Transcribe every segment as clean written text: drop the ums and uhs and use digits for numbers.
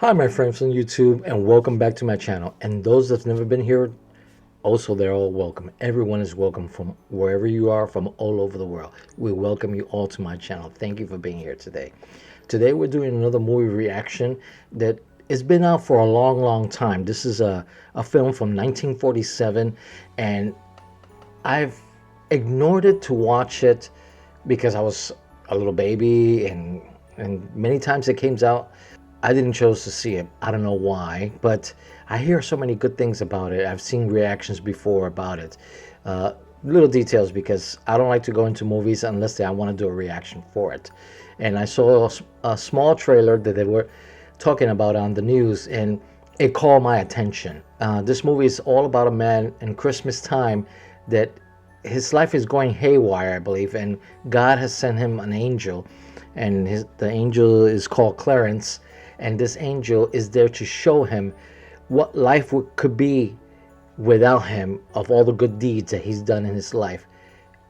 Hi, my friends on YouTube, and welcome back to my channel. And those that's never been here, also they're all welcome. Everyone is welcome from wherever you are, from all over the world. We welcome you all to my channel. Thank you for being here today. Today we're doing another movie reaction that has been out for a long, long time. This is a film from 1947, and I've ignored it to watch it because I was a little baby, and many times it came out, I didn't choose to see it. I don't know why, but I hear so many good things about it. I've seen reactions before about it. Little details, because I don't like to go into movies unless I want to do a reaction for it. And I saw a small trailer that they were talking about on the news, and it called my attention. This movie is all about a man in Christmas time that his life is going haywire, I believe, and God has sent him an angel, and the angel is called Clarence, and this angel is there to show him what life could be without him, of all the good deeds that he's done in his life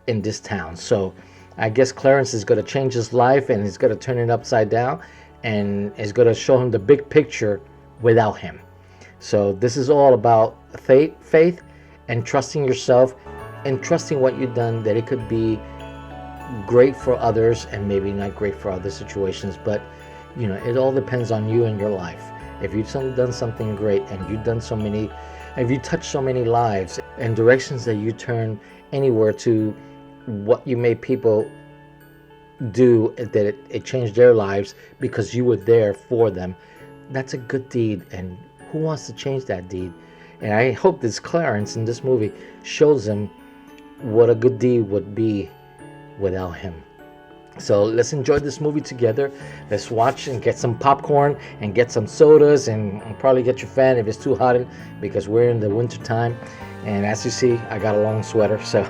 in this town. So I guess Clarence is going to change his life, and he's going to turn it upside down, and is going to show him the big picture without him. So this is all about faith and trusting yourself, and trusting what you've done, that it could be great for others and maybe not great for other situations. But you know, it all depends on you and your life. If you've done something great, and you've done so many, if you touch so many lives, and directions that you turn anywhere to what you made people do, that it changed their lives because you were there for them, that's a good deed. And who wants to change that deed? And I hope this Clarence in this movie shows him what a good deed would be without him. So let's enjoy this movie together. Let's watch and get some popcorn and get some sodas, and probably get your fan if it's too hot because we're in the winter time. And as you see, I got a long sweater, so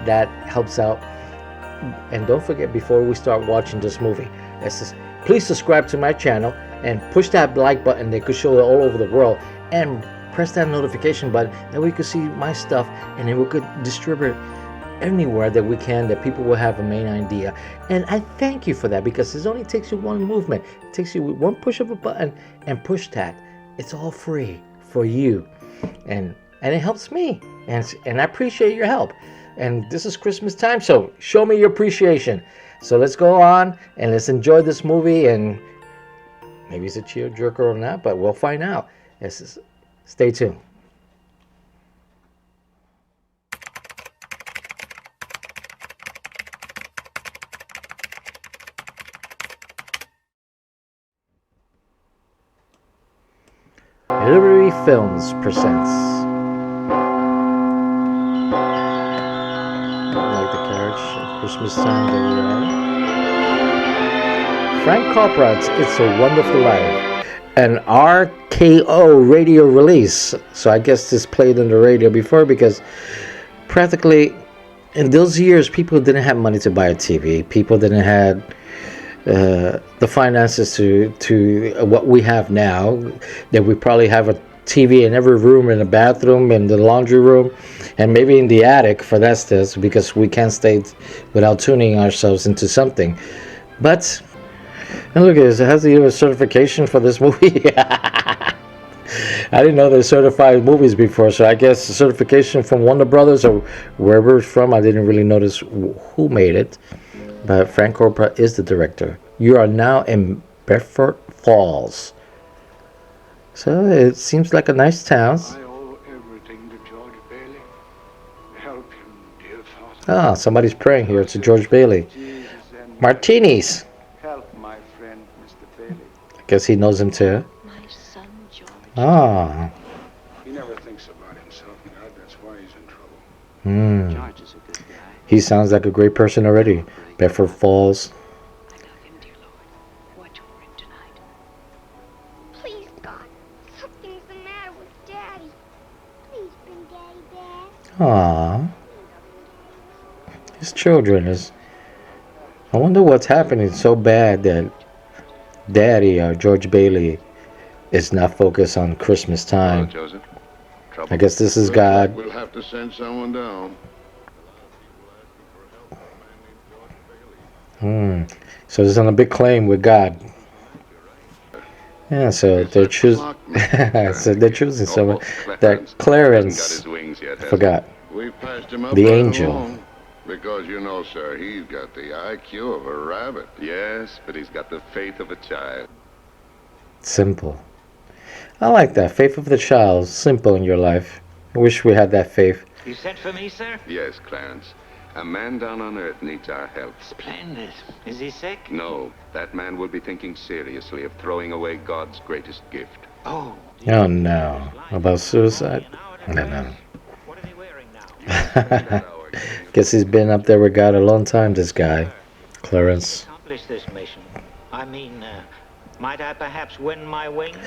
that helps out. And don't forget, before we start watching this movie, please subscribe to my channel and push that like button that could show it all over the world, and press that notification button that we could see my stuff, and then we could distribute anywhere that we can, that people will have a main idea. And I thank you for that, because it only takes you one movement. It takes you one push of a button, and push that. It's all free for you, and it helps me, and I appreciate your help. And this is Christmas time, so show me your appreciation. So let's go on and let's enjoy this movie, and maybe it's a tearjerker or not, but we'll find out. Stay tuned. Liberty Films presents. Like the carriage at Christmas time that we are. Frank Capra's It's a Wonderful Life, an RKO radio release. So I guess this played on the radio before, because practically in those years people didn't have money to buy a TV. People didn't have the finances to what we have now, that we probably have a TV in every room, in the bathroom, in the laundry room, and maybe in the attic for that stuff, because we can't stay without tuning ourselves into something. But and look at this, it has even a certification for this movie. I didn't know they certified movies before, so I guess the certification from Warner Brothers or wherever it's from. I didn't really notice who made it. But Frank Capra is the director. You are now in Bedford Falls. So it seems like a nice town. I owe everything to George Bailey. Help him, dear Father. Ah, somebody's praying here to George Bailey. Martinis. Help my friend, Mr. Bailey. I guess he knows him too. My son, George. Ah. He never thinks about himself, God. That's why he's in trouble. George is a good guy. He sounds like a great person already. Bedford Falls. I love him, dear Lord. Watch over him tonight. Please, God, something's the matter with Daddy. Please bring Daddy back. Ah. His children is. I wonder what's happening so bad that Daddy, or George Bailey, is not focused on Christmas time. Hello, Joseph. Trouble? I guess this is God. We'll have to send someone down. So there's on a big claim with God. Yeah, so they're choosing. So they're choosing someone that Clarence forgot. We passed him up The right angel. along. Because, you know, sir, he's got the IQ of a rabbit. Yes, but he's got the faith of a child. Simple. I like that. Faith of the child. Simple in your life. I wish we had that faith. You sent for me, sir? Yes, Clarence. A man down on Earth needs our help. Splendid. Is he sick? No, that man will be thinking seriously of throwing away God's greatest gift. Oh. Oh no. About suicide? No, no. What is he wearing now? Guess he's been up there with God a long time, this guy. Clarence. Accomplish this mission. I mean, might I perhaps win my wings?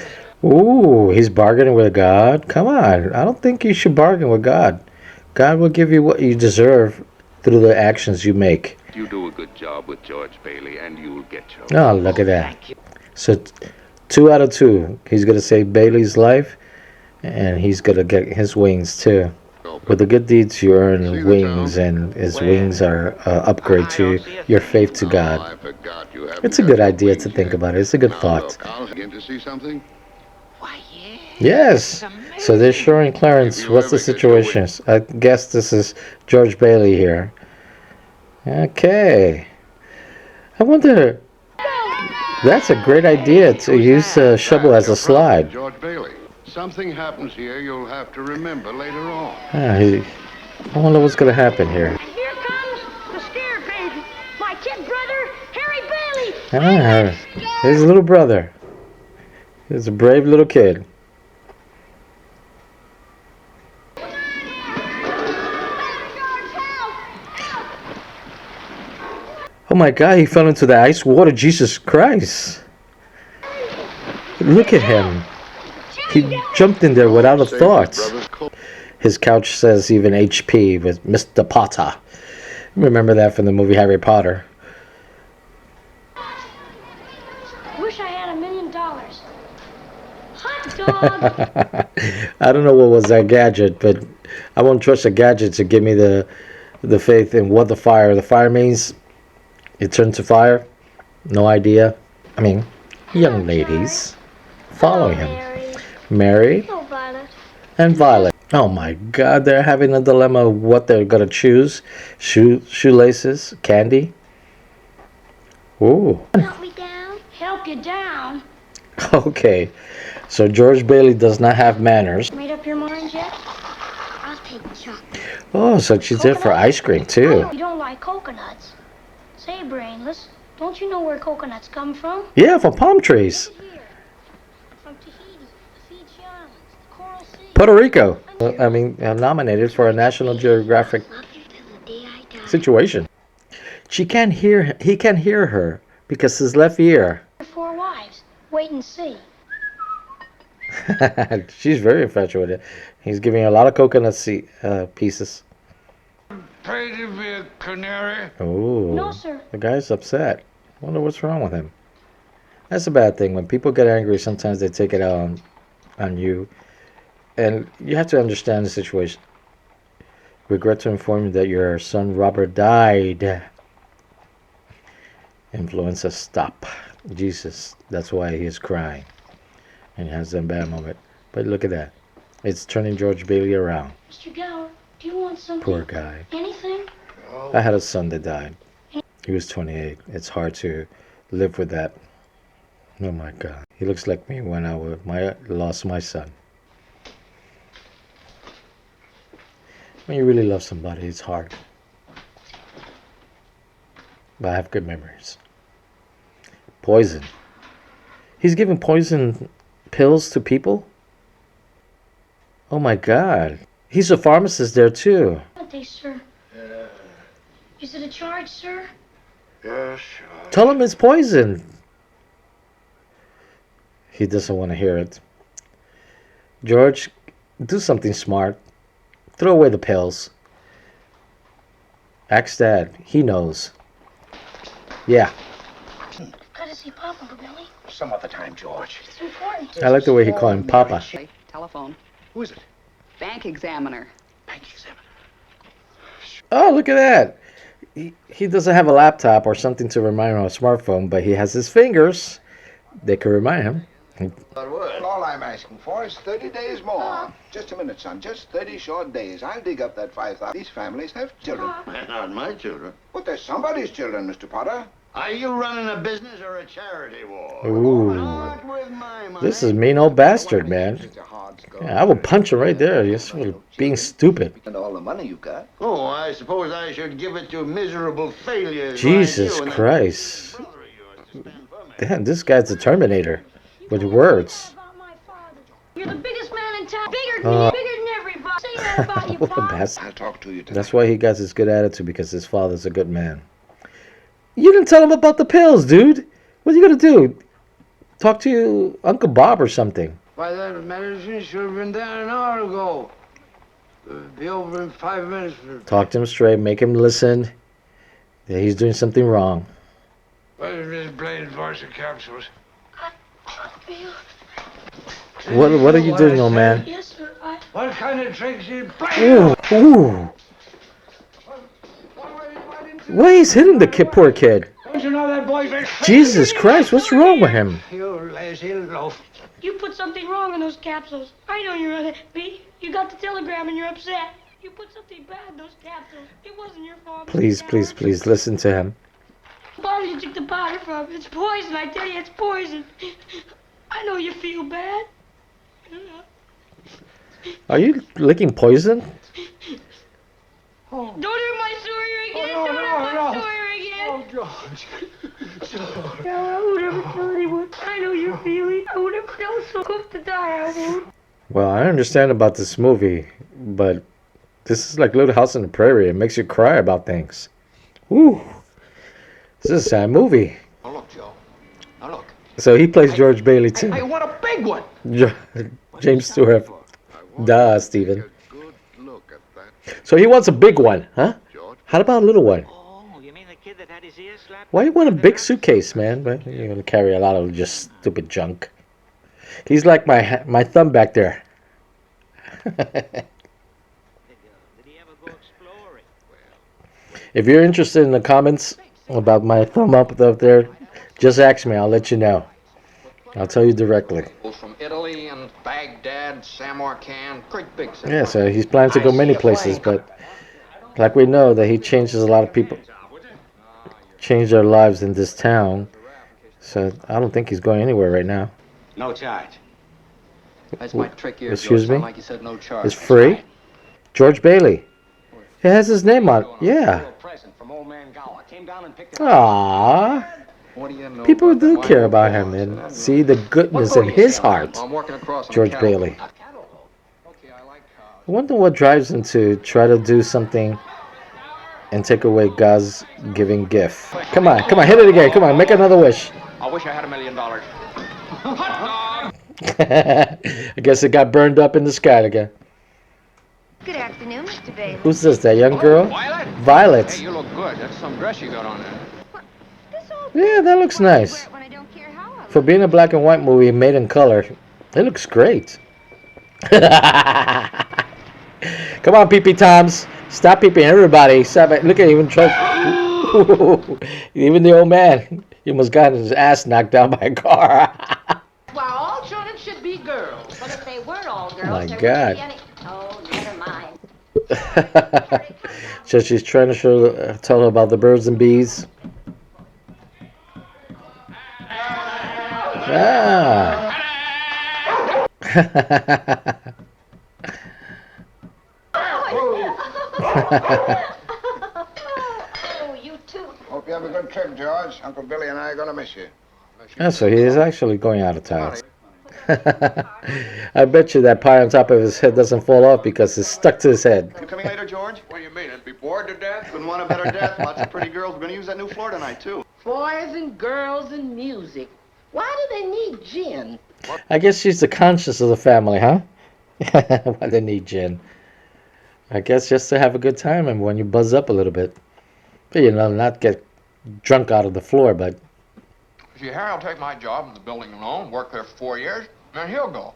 Ooh, he's bargaining with God? Come on. I don't think you should bargain with God. God will give you what you deserve through the actions you make. You do a good job with George Bailey, and you'll get your... Oh, look at that. Thank you. So 2 out of 2. He's going to save Bailey's life, and he's going to get his wings too. With the good deeds, you earn wings, and his wings are upgrade to your faith to Oh, God. I forgot you haven't It's a got good your idea wings to think yet. about it. It's a good Now, thought. look, I'll begin to see something. Why, yeah. Yes. So they're showing Clarence what's the situation. I guess this is George Bailey here. Okay. I wonder. That's a great idea to use a shovel as a slide. George Bailey. Something happens here you'll have to remember later on. I wonder what's going to happen here. And here comes the scare baby, my kid brother, Harry Bailey. His little brother. He's a brave little kid. Oh my God, he fell into the ice water. Jesus Christ. Look at him. He jumped in there without a Save his thought. brother's coat. His couch says even HP with Mr. Potter. Remember that from the movie Harry Potter. Wish I had $1 million. Hot dog. I don't know what was that gadget, but I won't trust a gadget to give me the faith in what the fire means. It turned to fire. No idea. I mean, young ladies follow him. Mary Oh, Violet. and Violet. Oh my God, they're having a dilemma of what they're gonna choose. Shoelaces, candy. Ooh. Help me down. Help you down. Okay. So George Bailey does not have manners. Made up your mind yet? I'll take chocolate. Oh, so she's there for ice cream too. You don't like coconuts. Say, Brainless, don't you know where coconuts come from? Yeah, from palm trees. Here. From Tahiti, the Fiji Islands, the Coral Sea. Puerto Rico. I mean, I'm nominated for a National Geographic Love you till the day I die. situation. He can't hear her because his left ear. 4 wives. Wait and see. She's very infatuated. He's giving her a lot of coconut pieces. Paid to be a canary? Oh, No, sir. the guy's upset. Wonder what's wrong with him. That's a bad thing. When people get angry, sometimes they take it out on you. And you have to understand the situation. Regret to inform you that your son Robert died. Influenza, stop. Jesus, that's why he is crying. And he has that bad moment. But look at that. It's turning George Bailey around. Mr. Gower, do you want something? Poor guy. Anything? I had a son that died. He was 28. It's hard to live with that. Oh my God. He looks like me when I lost my son. When you really love somebody, it's hard. But I have good memories. Poison. He's giving poison pills to people? Oh my God. He's a pharmacist there too. What they, sir? Is it a charge, sir? Yes, sure. Tell him it's poison. He doesn't want to hear it. George, do something smart. Throw away the pills. Ask Dad. He knows. Yeah. Gotta see Papa, Billy. Some other time, George. It's important. I like the way he called him Papa. Telephone. Who is it? Bank examiner. Bank examiner. Oh, look at that. He doesn't have a laptop or something to remind him of a smartphone, but he has his fingers. They can remind him. Well, all I'm asking for is 30 days more. Just a minute, son. Just 30 short days. I'll dig up that 5,000. These families have children. They're not my children. But they're somebody's children, Mr. Potter. Are you running a business or a charity war? Ooh. Not with my money. This is mean old bastard, man. Yeah, I will punch him right there just for being stupid. And all the money you got. Oh, I suppose I should give it to miserable failures. Jesus like you Christ. and that brother of yours to stand for me. Damn, this guy's the Terminator with words. You're the biggest man in town. Bigger than me, bigger than everybody. Say that about you, What a Pop. bastard. I'll talk to you tonight. That's why he got his good attitude, because his father's a good man. You didn't tell him about the pills, dude. What are you gonna do? Talk to Uncle Bob or something. Why, that medicine should have been down an hour ago. Be over in 5 minutes. Talk to him straight. Make him listen that he's doing something wrong. What is this blade voice of capsules? What are you doing, old man? Yes, sir. What kind of tricks you play? Ooh, ooh. Why he's hitting the poor kid? Don't you know that boy's a... Jesus Christ, what's wrong with him? You lazy loaf. You put something wrong in those capsules. I know you're unhappy. You got the telegram and you're upset. You put something bad in those capsules. It wasn't your fault. Please, please, please listen to him. Bottle you took the powder from. It's poison. I tell you, it's poison. I know you feel bad. Are you licking poison? Don't hurt my story again. Oh, no, Don't no, hurt my no. story again. Oh, George. George. No, I would never tell anyone. I know your feeling. I would never tell someone to die. I won't. Well, I understand about this movie, but this is like Little House on the Prairie. It makes you cry about things. Woo. This is a sad movie. Now look, Joe. Now look. So he plays George Bailey too. I want a big one. James Stewart. Duh, Steven. Good look at that, So he wants a big one, huh? George. How about a little one? Oh, you mean the kid that had his ears slapped? Why you want a big suitcase, man? But you're gonna carry a lot of just stupid junk. He's like my thumb back there. Did he ever go exploring? If you're interested in the comments about my thumb up there, just ask me. I'll let you know. I'll tell you directly. From Italy and Baghdad, Samarkand, great big cities. Yeah, so he's planning to go many places, but like we know that he changes a lot of people, changed their lives in this town. So I don't think he's going anywhere right now. No charge. That's my trick here. Excuse me? Like you said, no charge. It's free. George Bailey. It has his name on it. Yeah. Present from old man Gower. Came down and picked it Aww. What do you know People about do the care wine about boys? him and see the goodness in his heart. I'm working across on George cattle. Bailey. Okay, I like I wonder what drives him to try to do something and take away God's giving gift. Come on, hit it again. Come on, make another wish. I wish I had $1 million. I guess it got burned up in the sky again. Good afternoon, Mr. Bailey. Who's this, that young girl? Violet? Violet. Hey, you look good. That's some dress you got on there. Yeah, that looks nice. For being a black and white movie made in color, it looks great. Come on, pee-pee Toms. Stop peeping, everybody. Stop it. Look at even Trump. Even the old man. He almost got his ass knocked out by a car. Well, all children should be girls. But if they weren't all girls, My there God. wouldn't be any... Oh, never mind. So she's trying to tell her about the birds and bees. Ah. Oh, you too. Hope you have a good trip, George. Uncle Billy and I are going to miss you. Yeah, so he is actually going out of town. I bet you that pie on top of his head doesn't fall off because it's stuck to his head. You coming later, George? What do you mean? I'd be bored to death? Couldn't want a better death. Lots of pretty girls. We're going to use that new floor tonight, too. Boys and girls and music. Why do they need gin? I guess she's the conscience of the family, huh? Why they need gin? I guess just to have a good time and when you buzz up a little bit. But, you know, not get drunk out of the floor, but... See, Harry will take my job in the building alone, work there for 4 years, then he'll go.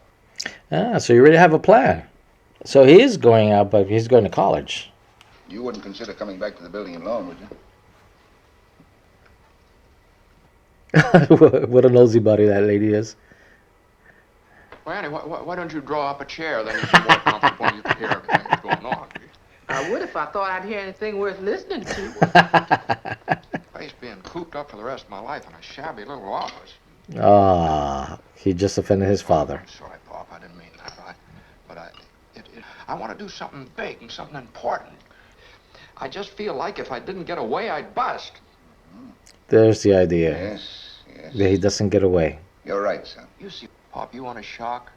Ah, so you already have a plan. So he is going out, but he's going to college. You wouldn't consider coming back to the building alone, would you? What a nosy buddy that lady is. Well, Annie, why don't you draw up a chair? Then you'd be more comfortable and you can hear everything that's going on. I would if I thought I'd hear anything worth listening to. Face being cooped up for the rest of my life in a shabby little office. Ah, he just offended his father. I'm sorry, Pop. I didn't mean that. I want to do something big and something important. I just feel like if I didn't get away, I'd bust. There's the idea. Yes, yes. That he doesn't get away. You're right, son. You see, Pop, you want a shock?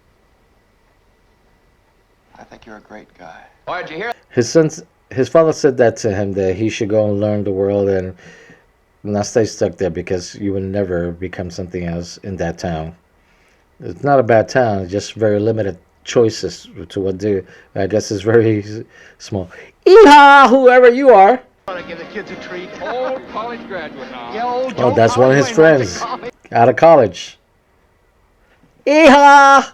I think you're a great guy. Oh, did you hear? His father said that to him, that he should go and learn the world and not stay stuck there, because you will never become something else in that town. It's not a bad town, it's just very limited choices to what do. I guess it's very small. Yeehaw, whoever you are. I want to give the kids a treat. Old college graduate now. Oh, that's one of his friends out of college. Yeehaw!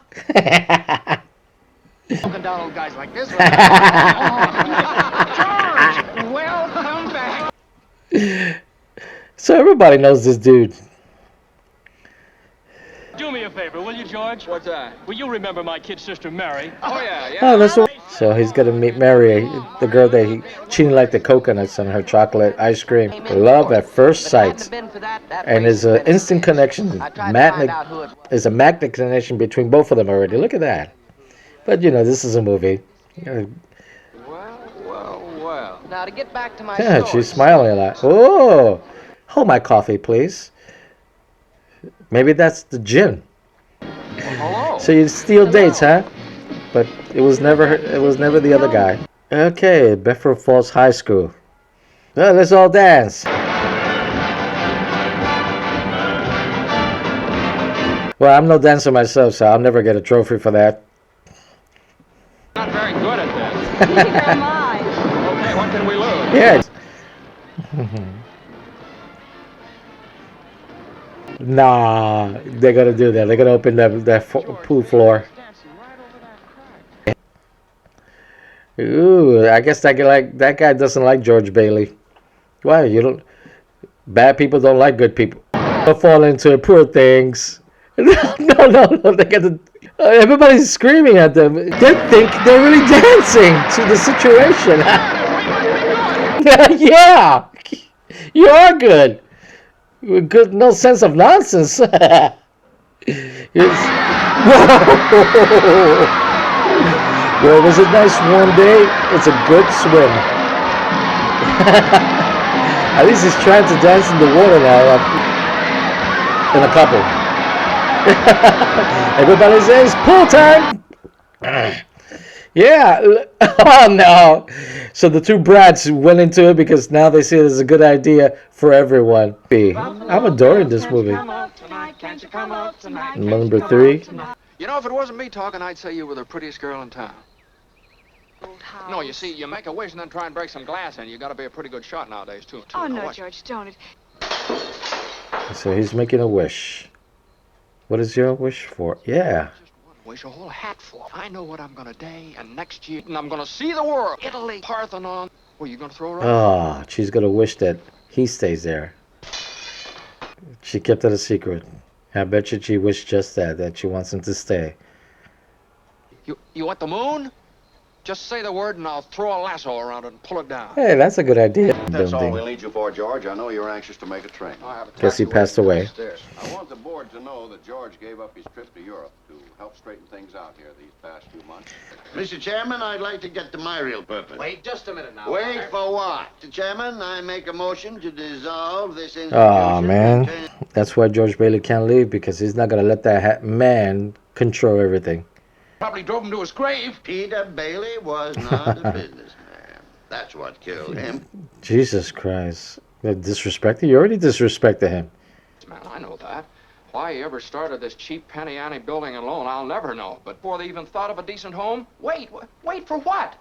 Walking down old guys like this. George, welcome back. So everybody knows this dude. Do me a favor, will you, George? What's that? Will you remember my kid sister, Mary? Oh, yeah. Oh, that's what. So he's gonna meet Mary, the girl that she didn't like the coconuts on her chocolate ice cream. Love at first sight, and is an instant connection. Is a magnet connection between both of them already. Look at that. But you know, this is a movie. Well. Now to get back to my Yeah, story. she's smiling a lot. Oh, hold my coffee, please. Maybe that's the gin. Hello. So you steal dates, huh? But it was never the other guy. Okay, Bedford Falls High School. Well, let's all dance. Well, I'm no dancer myself, so I'll never get a trophy for that. Not very good at this. Neither am I. Okay, what can we lose? Yes. Nah, they're gonna do that. They're gonna open that pool floor. Ooh, I guess that guy doesn't like George Bailey. Why? You don't? Bad people don't like good people. They'll fall into it, poor things. No. They're gonna. Everybody's screaming at them. They think they're really dancing to the situation. Yeah, you are good. With good, no sense of nonsense. Whoa. Well, it was a nice warm day. It's a good swim. At least he's trying to dance in the water now. In a couple. Everybody says pool time. Yeah. Oh no. So the two brats went into it because now they see it as a good idea for everyone. I'm adoring this movie. Number 3. You know, if it wasn't me talking, I'd say you were the prettiest girl in town. No, you see, you make a wish and then try and break some glass in. You got to be a pretty good shot nowadays, too. Oh, no, George, don't. So he's making a wish. What is your wish for? Yeah. Wish a whole hat full. I know what I'm going to day, and next year, and I'm going to see the world. Italy, Parthenon. Well, you going to throw her out? Oh, she's going to wish that he stays there. She kept it a secret. I bet you she wished just that she wants him to stay. You want the moon? Just say the word and I'll throw a lasso around it and pull it down. Hey, that's a good idea. That's all we'll need you for, George. I know you're anxious to make a train. Guess he passed away. I want the board to know that George gave up his trip to Europe to help straighten things out here these past few months. Mr. Chairman, I'd like to get to my real purpose. Wait just a minute now. Wait for what? Mr. Chairman, I make a motion to dissolve this institution. Oh, man. That's why George Bailey can't leave, because he's not going to let that man control everything. Probably drove him to his grave. Peter Bailey was not a businessman. That's what killed him. Jesus Christ. Disrespected? You already disrespected him. Man, I know that. Why he ever started this cheap penny ante building alone, I'll never know. But before they even thought of a decent home, wait for what?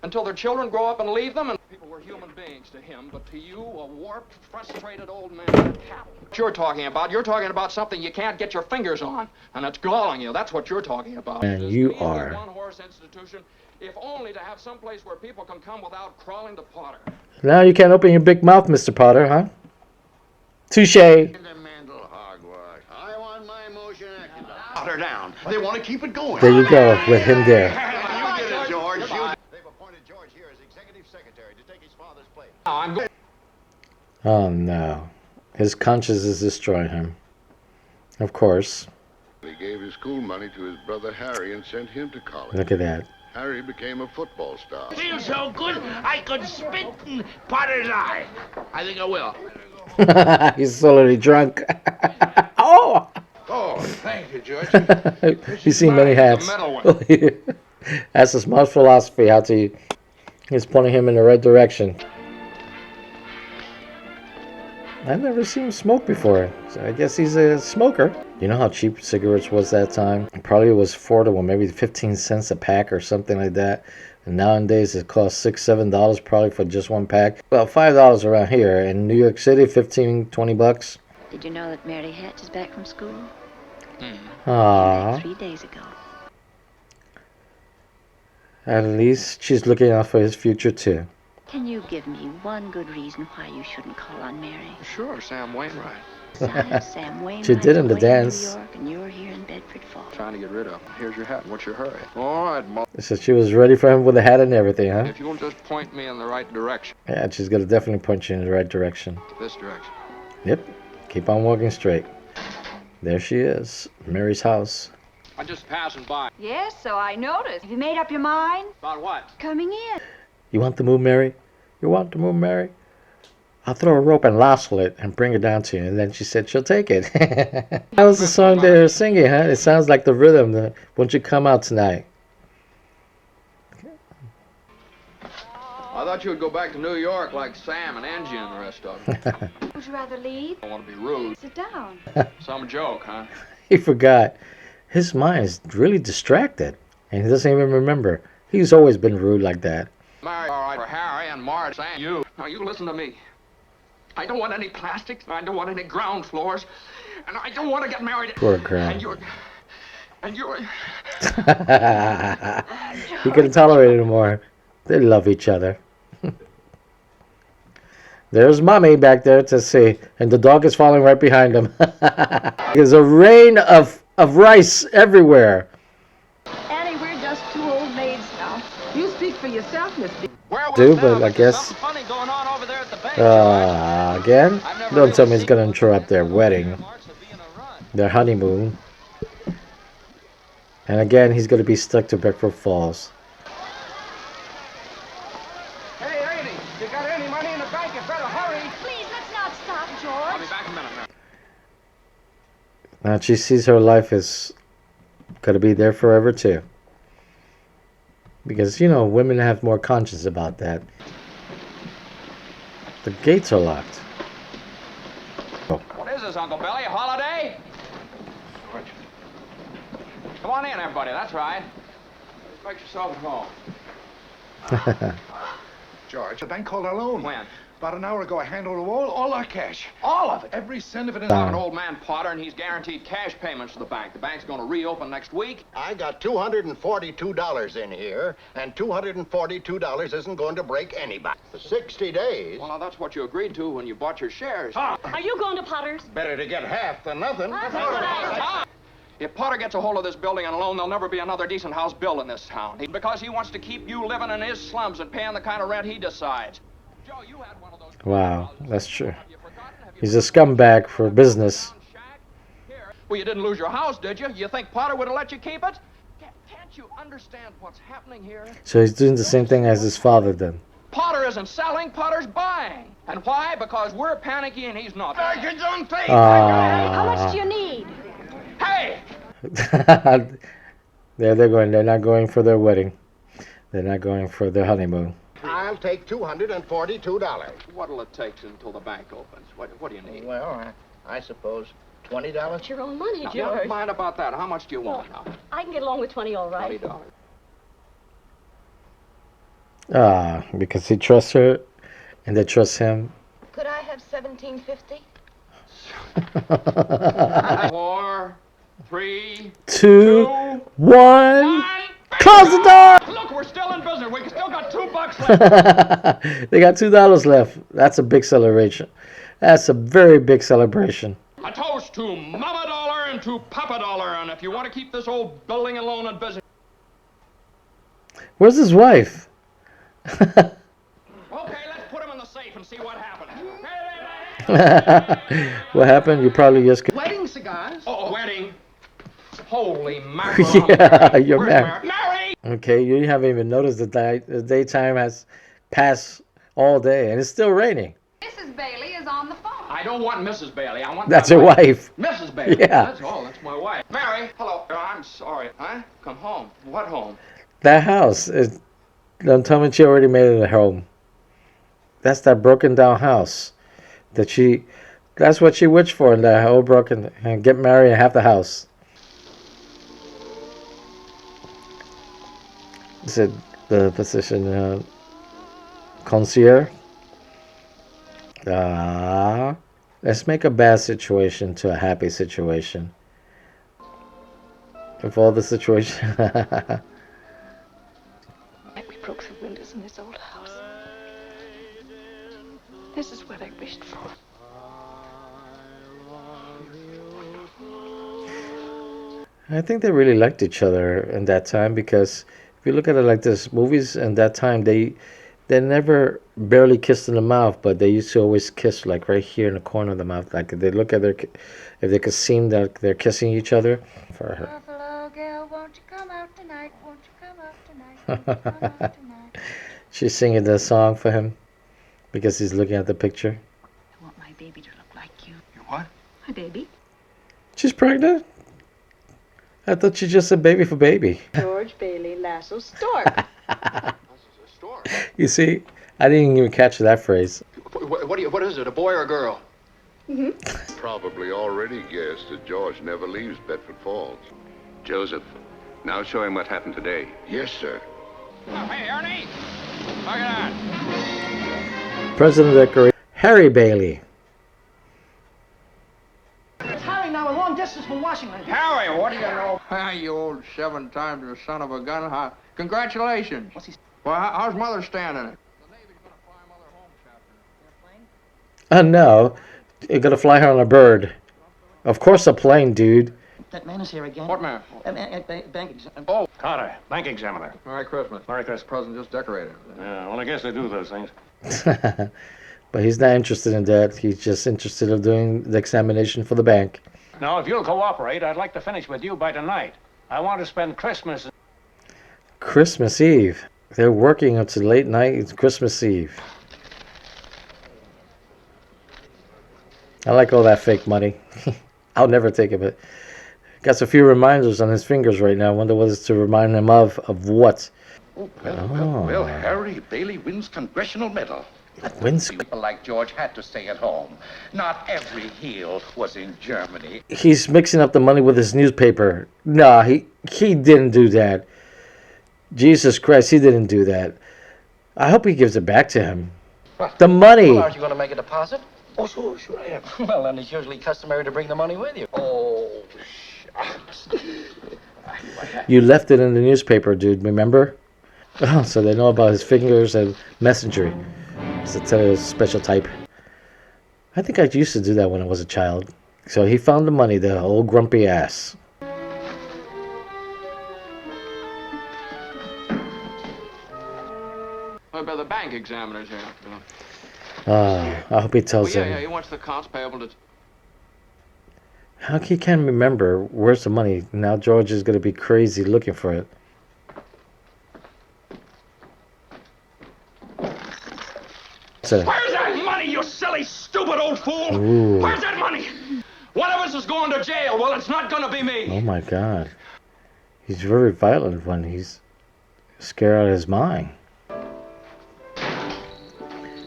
Until their children grow up and leave them, and people were human beings to him, but to you, a warped, frustrated old man with cattle. What you're talking about something you can't get your fingers on, and it's galling you. That's what you're talking about. And you are. One-horse institution, if only to have some place where people can come without crawling to Potter. Now you can't open your big mouth, Mr. Potter, huh? Touche. I want my Got her down. They want to keep it going. There you go, with him there. You did it, George. They've appointed George here as executive secretary to take his father's place. I'm good. Oh no. His conscience is destroying him. Of course. He gave his school money to his brother Harry and sent him to college. Look at that. Harry became a football star. Feels so good, I could spit in Potter's eye. I think I will. He's already drunk. Oh! Oh, thank you, George. He's seen many hats. That's a smart philosophy. How to? He's pointing him in the right direction. I've never seen him smoke before, so I guess he's a smoker. You know how cheap cigarettes was that time? Probably was affordable, maybe 15 cents a pack or something like that. And nowadays it costs $6, $7 probably for just one pack. Well, $5 around here. In New York City, 15, 20 bucks. Did you know that Mary Hatch is back from school? Aww. 3 days ago. At least she's looking out for his future too. Can you give me one good reason why you shouldn't call on Mary? Sure, Sam Wainwright. Sam Wainwright. She did in the away dance. In New York, and you're here in Bedford Falls. Trying to get rid of him. Here's your hat. What's your hurry? All right, Mo. So she was ready for him with a hat and everything, huh? If you'll just point me in the right direction. Yeah, she's gonna definitely point you in the right direction. This direction. Yep. Keep on walking straight. There she is, Mary's house. I'm just passing by. Yes, so I noticed. Have you made up your mind? About what? Coming in. You want to move, Mary? You want to move, Mary? I'll throw a rope and lasso it and bring it down to you. And then she said she'll take it. That was the song they were singing, huh? It sounds like the rhythm. Won't you come out tonight? I thought you would go back to New York like Sam and Angie and the rest of them. Would you rather leave? I don't want to be rude. Sit down. Some joke, huh? He forgot. His mind is really distracted. And he doesn't even remember. He's always been rude like that. Mary, all right, for Harry and Marge, Sam, you. Now, you listen to me. I don't want any plastics. I don't want any ground floors. And I don't want to get married. Poor girl. And you're... He couldn't tolerate it anymore. They love each other. There's Mommy back there to see. And the dog is following right behind him. There's a rain of rice everywhere. Annie, we're just two old maids now. You speak for yourself, Miss B. But I guess... again? Don't tell me he's going to interrupt their wedding. Their honeymoon. And again, he's going to be stuck to Bedford Falls. Hey, lady, you got any money in the bank? You better hurry. Please, let's not stop, George. I'll be back in a minute, Mary. Now she sees her life is going to be there forever too. Because, you know, women have more conscience about that. The gates are locked. What is this, Uncle Billy? A holiday? Come on in, everybody. That's right. Make yourself at home. George, the bank called our loan. When? About an hour ago, I handed over all our cash. All of it? Every cent of it in I'm an old man, Potter, and he's guaranteed cash payments to the bank. The bank's going to reopen next week. I got $242 in here, and $242 isn't going to break anybody. For 60 days. Well, now, that's what you agreed to when you bought your shares. Are you going to Potter's? Better to get half than nothing. If Potter gets a hold of this building and alone, there'll never be another decent house built in this town. Because he wants to keep you living in his slums and paying the kind of rent he decides. Joe, you had one of those... Wow, that's true. He's a scumbag for business. Well, you didn't lose your house, did you? You think Potter would have let you keep it? Can't you understand what's happening here? So he's doing the same thing as his father did. Potter isn't selling, Potter's buying. And why? Because we're panicky and he's not. How much do you need? Hey! They're not going for their wedding. They're not going for their honeymoon. I'll take $242. What'll it take until the bank opens? What do you need? Well, I suppose $20. It's your own money, Now, George. never mind about that. How much do you want now? I can get along with 20, all right. $20. Because he trusts her and they trust him. Could I have $17.50? 4, 3, 2, 1. Close the door! Look, we're still in business. We still got $2 left. They got $2 left. That's a big celebration. That's a very big celebration. A toast to Mama Dollar learn to puppet all learn if you want to keep this old building alone and busy. Where's his wife? Okay, let's put him in the safe and see what happens. What happened? You probably just... Wedding cigars. Oh, wedding. Holy mackerel. Yeah, you're Where's married. Mary? Okay, you haven't even noticed that the daytime has passed all day and it's still raining. Mrs. Bailey is on the phone. I don't want Mrs. Bailey. I want That's my your wife. Mrs. Bailey. Yeah. That's all. That's my wife. Mary. Hello. I'm sorry. Huh? Come home. What home? That house is... Don't tell me she already made it a home. That's that broken down house that she... That's what she wished for in that whole broken... And get married and have the house. Is it the position concierge? Let's make a bad situation to a happy situation. If all the situation... We broke the windows in this old house. This is what I wished for. I think they really liked each other in that time, because if you look at it like this, movies in that time, they never barely kissed in the mouth, but they used to always kiss like right here in the corner of the mouth. Like if they look at if they could seem that they're kissing each other. For her. Buffalo girl, won't you come out tonight? Won't you come out tonight? Won't you come out tonight? She's singing the song for him because he's looking at the picture. I want my baby to look like you. You what? My baby? She's pregnant? I thought she just said baby for baby. George Bailey Lasso Stork. You see, I didn't even catch that phrase. What is it, a boy or a girl? Probably already guessed that George never leaves Bedford Falls. Joseph, now show him what happened today. Yes, sir. Oh, hey, Ernie! Look at that. President Decorator Harry Bailey. It's Harry now, a long distance from Washington. Harry, what do you know? Ah, you old 7 times the son of a gun. Congratulations. Well, how's Mother standing it? No, you're gonna fly her on a bird. Of course, a plane, dude. That man is here again. What man? Bank Oh, Carter, bank examiner. Merry Christmas. Merry Christmas. Present just decorated. Yeah, well, I guess they do those things. But he's not interested in that. He's just interested in doing the examination for the bank. Now, if you'll cooperate, I'd like to finish with you by tonight. I want to spend Christmas... Christmas Eve. They're working until late night. It's Christmas Eve. I like all that fake money. I'll never take it, but got a few reminders on his fingers right now. I wonder what it's to remind him of what. Well, Harry Bailey wins congressional medal. Wins. People like George had to stay at home. Not every heel was in Germany. He's mixing up the money with his newspaper. Nah, he didn't do that. Jesus Christ, he didn't do that. I hope he gives it back to him. What? The money. Well, aren't you going to make a deposit? Oh, sure I am. Well, then it's usually customary to bring the money with you. Oh, shucks. You left it in the newspaper, dude, remember? Oh, so they know about his fingers and messengery. It's a special type. I think I used to do that when I was a child. So he found the money, the old grumpy ass. But the bank examiner's here. I hope he tells Yeah, him. he wants the accounts payable to... How he can't remember where's the money? Now George is going to be crazy looking for it. Where's that money, you silly, stupid old fool? Ooh. Where's that money? One of us is going to jail. Well, it's not going to be me. Oh my God. He's very violent when he's scared out of his mind.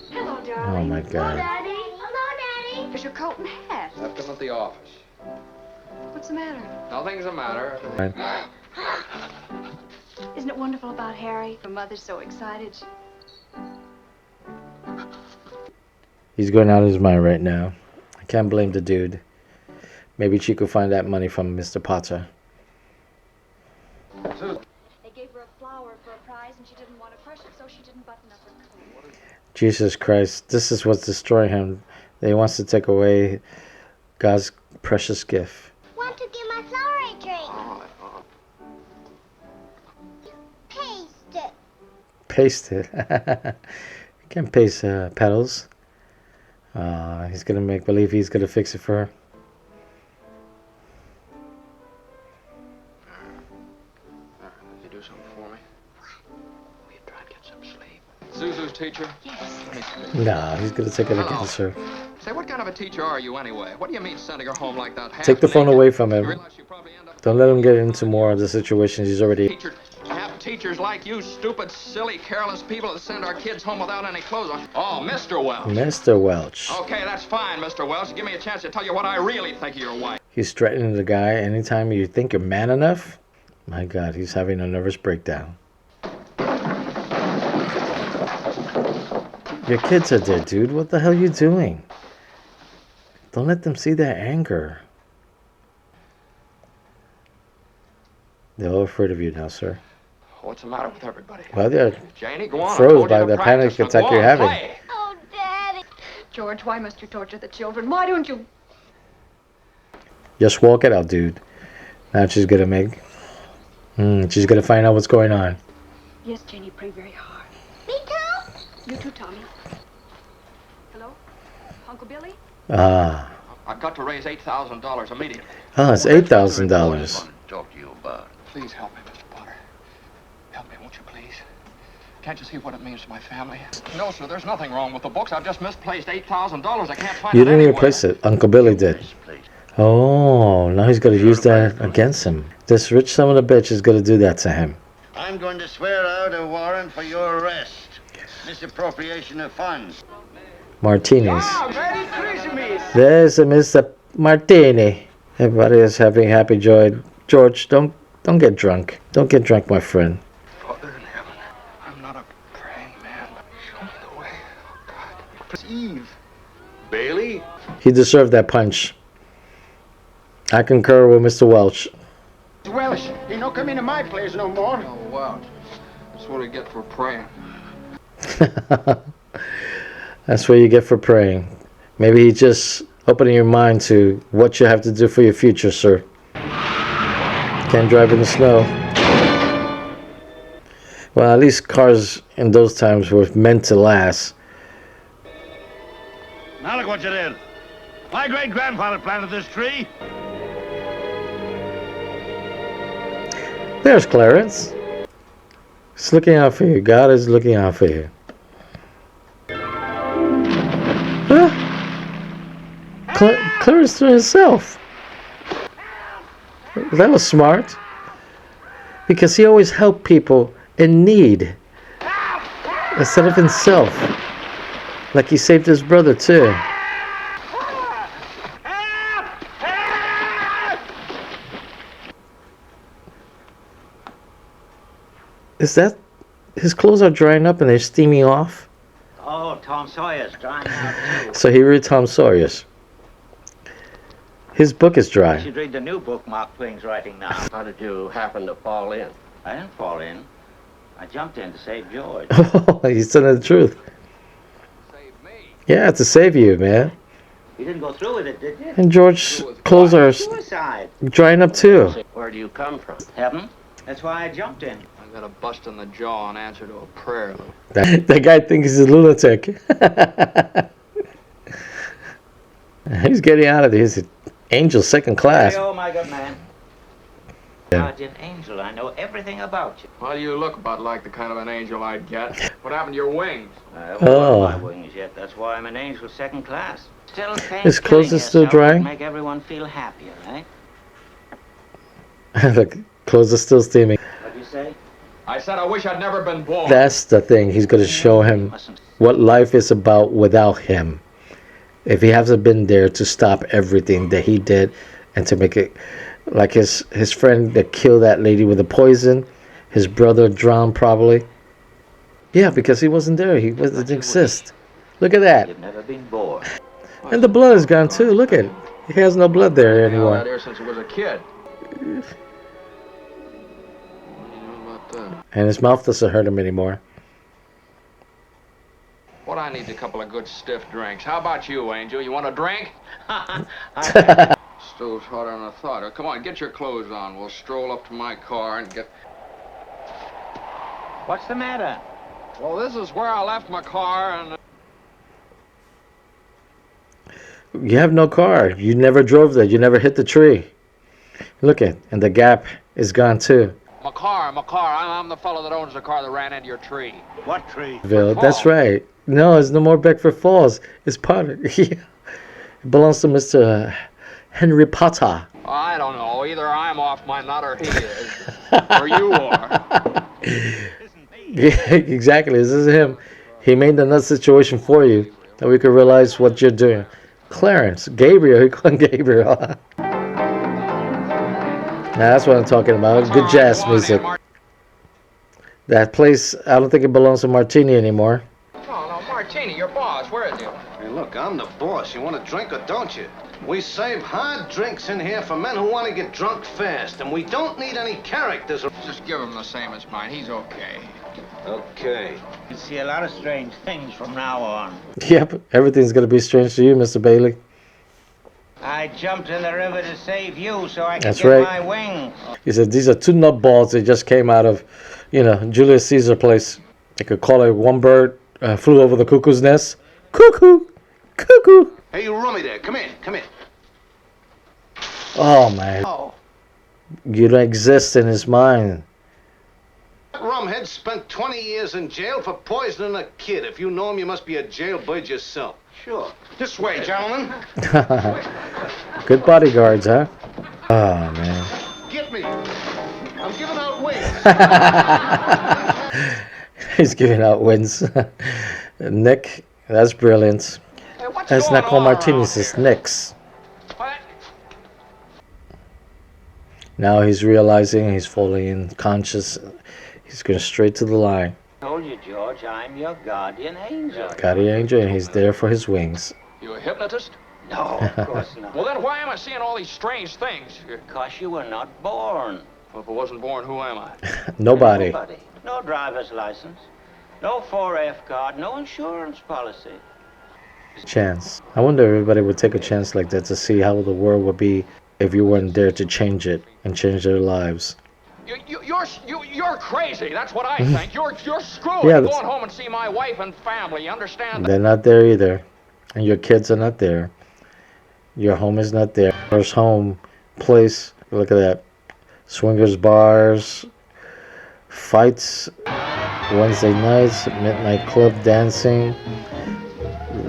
Hello, darling. Oh my God. Daddy. Hello, Daddy. Here's your coat and hat. Left him at the office. What's the matter? Nothing's the matter. Isn't it wonderful about Harry? The mother's so excited. He's going out of his mind right now. I can't blame the dude. Maybe she could find that money from Mr. Potter. They gave her a flower for a prize and she didn't want to crush it, so she didn't button up her coat. Jesus Christ, this is what's destroying him. He wants to take away God's precious gift. Want to give my flower drink. All right. Paste it. Paste it. You can't paste petals. He's gonna make believe he's gonna fix it for her. You do something for me? Will you try and get some sleep? Zuzu's teacher? Yes. Nah, he's gonna take it against her. Say, what kind of a teacher are you anyway? What do you mean sending her home like that? Take the phone away from him. Don't let him get into more of the situations he's already. Have teachers like you, stupid, silly, careless people that send our kids home without any clothes on. Oh, Mr. Welch. Mr. Welch. Okay, that's fine, Mr. Welch. Give me a chance to tell you what I really think of your wife. He's threatening the guy anytime you think you're man enough. My God, he's having a nervous breakdown. Your kids are dead, dude. What the hell are you doing? Don't let them see their anger. They're all afraid of you now, sir. What's the matter with everybody? Well, they're Janie, go on. froze by the panic attack you're having. Oh, Daddy. George, why must you torture the children? Why don't you... Just walk it out, dude. Now she's gonna make... she's gonna find out what's going on. Yes, Janie, pray very hard. Me too. You too, Tommy. Hello? Uncle Billy? I've got to raise $8,000 immediately. Oh, it's $8,000. Talk to you about. Please help me, Mr. Potter. Help me, won't you, please? Can't you see what it means to my family? No, sir, there's nothing wrong with the books. I've just misplaced $8,000. I can't find it You didn't even anywhere. place it. Uncle Billy did. Oh, now he's gonna use that against him. This rich son of a bitch is gonna do that to him. I'm going to swear out a warrant for your arrest. Misappropriation of funds. Martinis. Merry Christmas! There's a Mr. Martini. Everybody is having happy joy. George, don't get drunk. Don't get drunk, my friend. Father in heaven, I'm not a praying man. Show me the way. Oh, God. It's Eve. Bailey? He deserved that punch. I concur with Mr. Welch. Welsh, he no come into my place no more. Oh, wow. That's what I get for praying. That's what you get for praying. Maybe he just opening your mind to what you have to do for your future, sir. Can't drive in the snow. Well, at least cars in those times were meant to last. Now look what you did. My great-grandfather planted this tree. There's Clarence. He's looking out for you. God is looking out for you. Clarence to himself. That was smart. Because he always helped people in need. Instead of himself. Like he saved his brother too. Is that... his clothes are drying up and they're steaming off? Oh, Tom Sawyer's drying out too. So he read Tom Sawyer's. His book is You dry. should read the new book Mark Twain's writing now. How did you happen to fall in? I didn't fall in. I jumped in to save George. Oh, he's telling the truth. Yeah, to save you, man. You didn't go through with it, did you? And George's clothes are Suicide. drying up too. Where do you come from? Heaven? That's why I jumped in. I got a bust in the jaw in answer to a prayer. That guy thinks he's a lunatic. He's getting out of there. He's an angel second class. Oh, my good man. Guardian angel, I know everything about you. Well, you look about like the kind of an angel I'd get. What happened to your wings? I haven't got my wings yet. That's why I'm an angel second class. Still His clothes are still drying? Make everyone feel happier, right? The clothes are still steaming. What'd you say? I said I wish I'd never been born. That's the thing. He's going to show him what life is about without him. If he hasn't been there to stop everything that he did and to make it like his friend that killed that lady with the poison, his brother drowned probably. Yeah, because he wasn't there. He didn't exist. Look at that. You've never been bored. And the blood is gone too. Look at it. He has no blood there anymore. I've had here since he was a kid. And his mouth doesn't hurt him anymore. What I need is a couple of good stiff drinks. How about you, Angel? You want a drink? Stove's hotter than I thought. Come on, get your clothes on. We'll stroll up to my car and get... What's the matter? Well, this is where I left my car and... You have no car. You never drove there. You never hit the tree. Look at, and the gap is gone too. My car. I'm the fellow that owns the car that ran into your tree. What tree? That's right. No, it's no more Beckford Falls. It's part of it belongs to Mr. Henry Potter. I don't know. Either I'm off my nut or he is. Or you are. Yeah, exactly. This is him. He made the nut situation for you, that we could realize what you're doing. Clarence, Gabriel, he called him Gabriel. That's what I'm talking about. Good jazz music. That place, I don't think it belongs to Martini anymore. No, Martini, your boss. Where is he? Hey, look, I'm the boss. You want a drink or don't you? We serve hard drinks in here for men who want to get drunk fast, and we don't need any characters. Just give him the same as mine. He's okay. Okay. You see a lot of strange things from now on. Yep, everything's going to be strange to you, Mr. Bailey. I jumped in the river to save you so I could That's get right. my wings. He said, these are two nut balls that just came out of, Julius Caesar place. They could call it one bird flew over the cuckoo's nest. Cuckoo! Cuckoo! Hey, you rummy there. Come here. Oh, man. Oh. You don't exist in his mind. That rumhead spent 20 years in jail for poisoning a kid. If you know him, you must be a jailbird yourself. Sure. This way, gentlemen. Good bodyguards, huh? Oh, man. Get me. I'm giving out wings. He's giving out wins. Nick, that's brilliant. Hey, That's not called martinis, it's Nick's. Now he's realizing he's fully unconscious. He's going straight to the line. I told you, George, I'm your guardian angel. Guardian angel, and he's there for his wings. You a hypnotist? No, of course not. Well, then why am I seeing all these strange things? Because you were not born. Well, if I wasn't born, who am I? Nobody. No driver's license. No 4F card. No insurance policy. Chance. I wonder if everybody would take a chance like that to see how the world would be if you weren't there to change it and change their lives. You're crazy. That's what I think. You're screwed. Yeah, I'm going home and see my wife and family. You understand? They're not there either. And your kids are not there. Your home is not there. First home place. Look at that. Swingers bars. Fights. Wednesday nights. Midnight club dancing.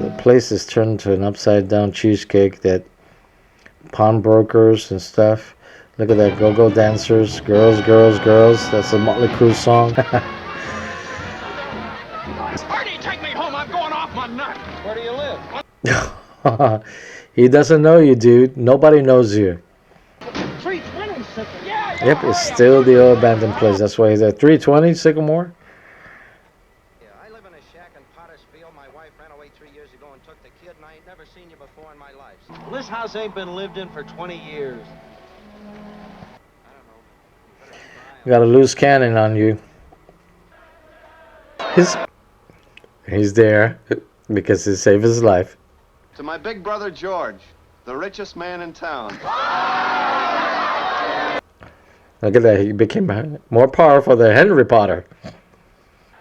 The place is turned into an upside down cheesecake that pawnbrokers and stuff. Look at that, go-go dancers, girls. That's a Motley Crue song. Artie, take me home. I'm going off my nut. Where do you live? He doesn't know you, dude. Nobody knows you. 320 Sycamore. Yep, it's still the old abandoned place. That's why he's at 320 Sycamore. Yeah, I live in a shack in Pottersfield. My wife ran away 3 years ago and took the kid, and I ain't never seen you before in my life. Well, this house ain't been lived in for 20 years. You got a loose cannon on you. He's there because he saved his life. To my big brother George, the richest man in town. Look at that. He became more powerful than Henry Potter.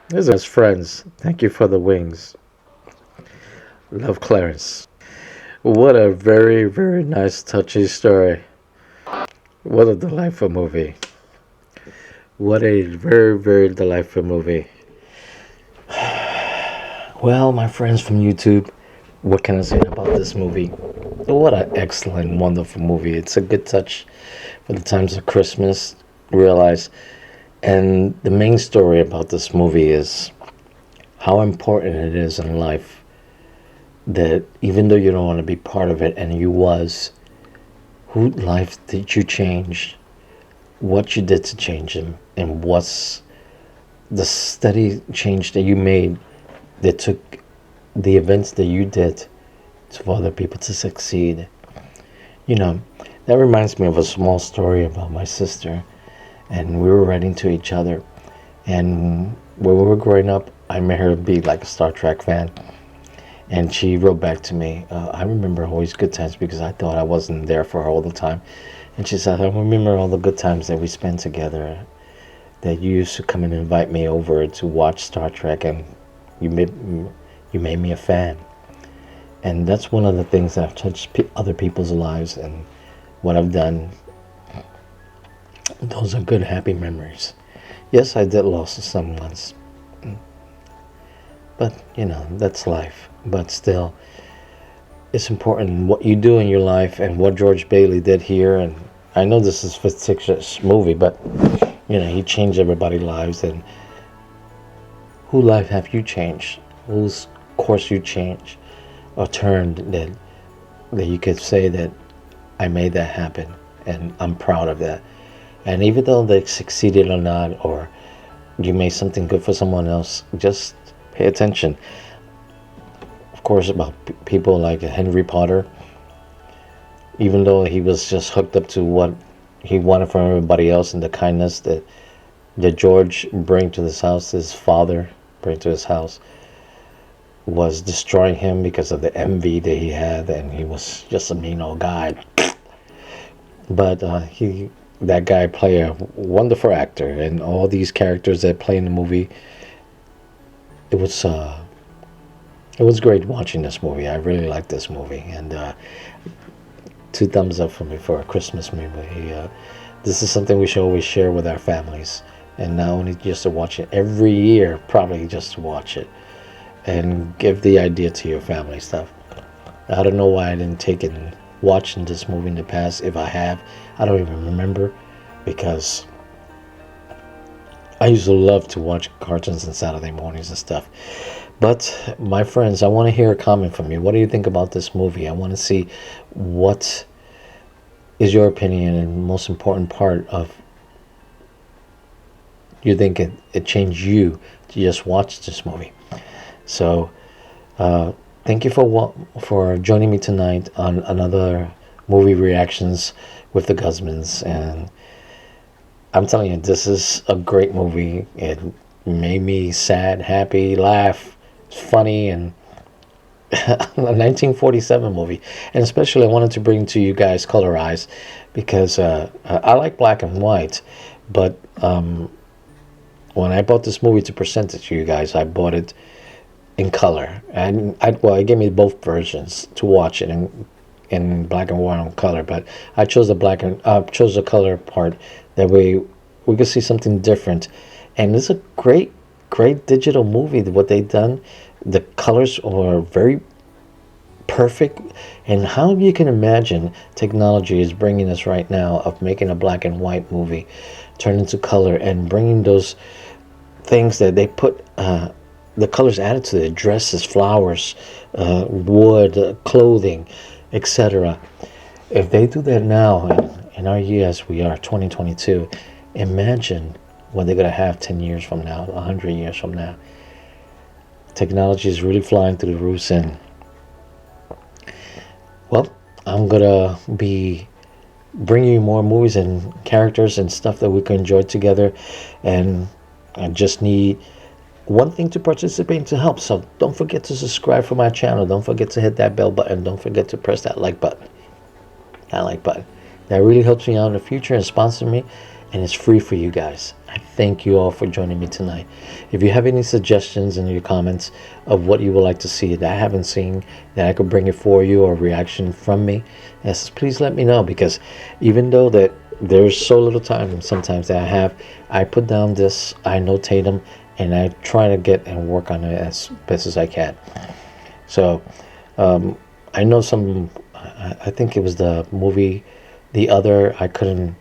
These are his friends. Thank you for the wings. Love, Clarence. What a very, very nice, touching story. What a delightful movie. What a very, very delightful movie. Well, my friends from YouTube, what can I say about this movie? What an excellent, wonderful movie. It's a good touch for the times of Christmas, realize. And the main story about this movie is how important it is in life that even though you don't want to be part of it, and you was, who life did you change? What you did to change them, and what's the steady change that you made that took the events that you did for other people to succeed. You know, that reminds me of a small story about my sister, and we were writing to each other, and when we were growing up, I made her be like a Star Trek fan, And she wrote back to me, I remember always good times, because I thought I wasn't there for her all the time. And she said, I remember all the good times that we spent together, that you used to come and invite me over to watch Star Trek, and you made me a fan. And that's one of the things that I've touched other people's lives, and what I've done. Those are good, happy memories. Yes, I did lose someone, but you know, that's life. But still, it's important what you do in your life, and what George Bailey did here. And I know this is a fictitious movie, but you know, he changed everybody's lives. And whose life have you changed? Whose course you changed or turned, that you could say that I made that happen, and I'm proud of that. And even though they succeeded or not, or you made something good for someone else, just pay attention. Of course, about people like Henry Potter, even though he was just hooked up to what he wanted from everybody else, and the kindness that George bring to this house, his father bring to his house, was destroying him because of the envy that he had, and he was just a mean old guy. But that guy played a wonderful actor, and all these characters that play in the movie, it was great watching this movie. I really liked this movie, and 2 thumbs up for me for a Christmas movie. This is something we should always share with our families, and not only just to watch it every year, probably just to watch it and give the idea to your family stuff. I don't know why I didn't take it and watching this movie in the past. If I have, I don't even remember, because I used to love to watch cartoons on Saturday mornings and stuff. But my friends, I want to hear a comment from you. What do you think about this movie? I want to see what is your opinion, and most important part of you think it changed you to just watch this movie. So thank you for joining me tonight on another movie reactions with the Guzmans. And I'm telling you, this is a great movie. It made me sad, happy, laugh. It's funny, and a 1947 movie. And especially I wanted to bring to you guys colorized, because I like black and white, but when I bought this movie to present it to you guys, I bought it in color. And it gave me both versions to watch it in black and white and color, but I chose the color part. That way we could see something different. And it's a great digital movie. What they've done, the colors are very perfect. And how you can imagine technology is bringing us right now of making a black and white movie turn into color, and bringing those things that they put the colors added to the dresses, flowers, wood, clothing, etc. If they do that now in our year as we are, 2022, imagine what they're going to have 10 years from now, 100 years from now. Technology is really flying through the roofs, and well, I'm going to be bringing you more movies and characters and stuff that we can enjoy together. And I just need one thing to participate to help. So don't forget to subscribe for my channel. Don't forget to hit that bell button. Don't forget to press that like button. That really helps me out in the future and sponsor me, and it's free for you guys. I thank you all for joining me tonight. If you have any suggestions in your comments of what you would like to see that I haven't seen, that I could bring it for you, or reaction from me, yes, please let me know. Because even though that there's so little time sometimes that I put down this, I notate them, and I try to get and work on it as best as I can. So I know I think it was the movie The Other, I couldn't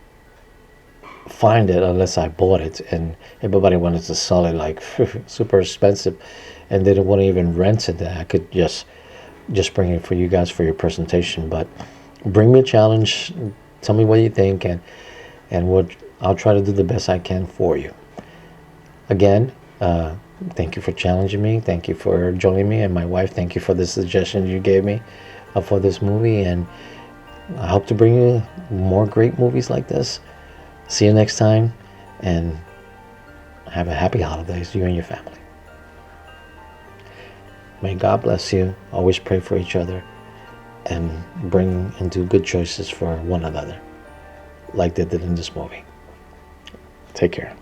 find it unless I bought it, and everybody wanted to sell it like super expensive, and they didn't want to even rent it. That I could just bring it for you guys for your presentation. But bring me a challenge, tell me what you think, and I'll try to do the best I can for you. Again, thank you for challenging me, thank you for joining me, and my wife, thank you for the suggestions you gave me for this movie, and I hope to bring you more great movies like this. See you next time, and have a happy holidays, you and your family. May God bless you. Always pray for each other and bring and do good choices for one another, like they did in this movie. Take care.